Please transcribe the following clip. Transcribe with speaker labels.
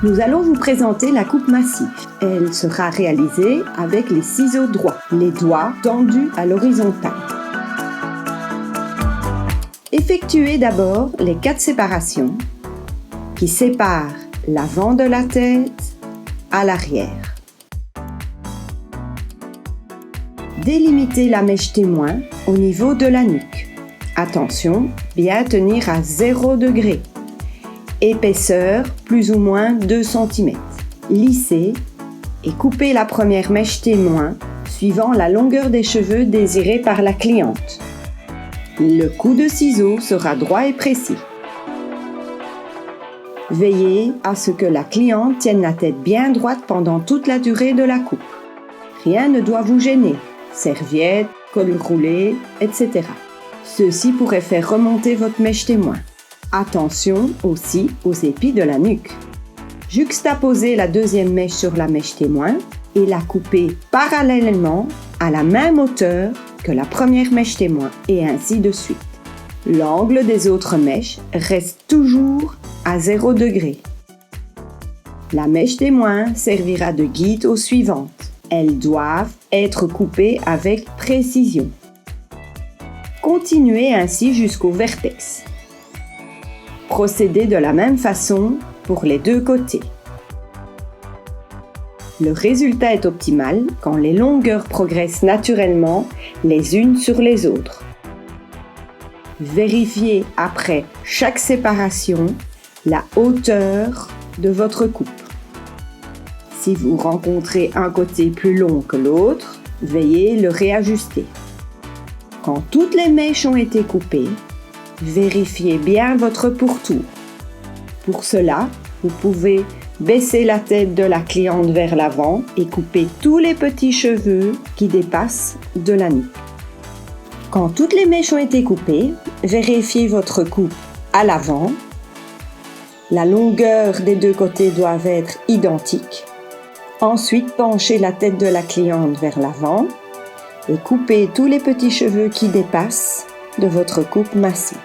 Speaker 1: Nous allons vous présenter la coupe massif. Elle sera réalisée avec les ciseaux droits, les doigts tendus à l'horizontale. Effectuez d'abord les 4 séparations qui séparent l'avant de la tête à l'arrière. Délimitez la mèche témoin au niveau de la nuque. Attention, bien tenir à 0 degré. Épaisseur plus ou moins 2 cm. Lissez et coupez la première mèche témoin suivant la longueur des cheveux désirée par la cliente. Le coup de ciseau sera droit et précis. Veillez à ce que la cliente tienne la tête bien droite pendant toute la durée de la coupe. Rien ne doit vous gêner, serviette, col roulé, etc. Ceci pourrait faire remonter votre mèche témoin. Attention aussi aux épis de la nuque. Juxtaposez la deuxième mèche sur la mèche témoin et la coupez parallèlement à la même hauteur que la première mèche témoin et ainsi de suite. L'angle des autres mèches reste toujours à 0 degré. La mèche témoin servira de guide aux suivantes. Elles doivent être coupées avec précision. Continuez ainsi jusqu'au vertex. Procédez de la même façon pour les deux côtés. Le résultat est optimal quand les longueurs progressent naturellement les unes sur les autres. Vérifiez après chaque séparation la hauteur de votre coupe. Si vous rencontrez un côté plus long que l'autre, veuillez le réajuster. Quand toutes les mèches ont été coupées, vérifiez bien votre pourtour. Pour cela, vous pouvez baisser la tête de la cliente vers l'avant et couper tous les petits cheveux qui dépassent de la nuque. Quand toutes les mèches ont été coupées, vérifiez votre coupe à l'avant. La longueur des deux côtés doivent être identiques. Ensuite, penchez la tête de la cliente vers l'avant et coupez tous les petits cheveux qui dépassent de votre coupe massive.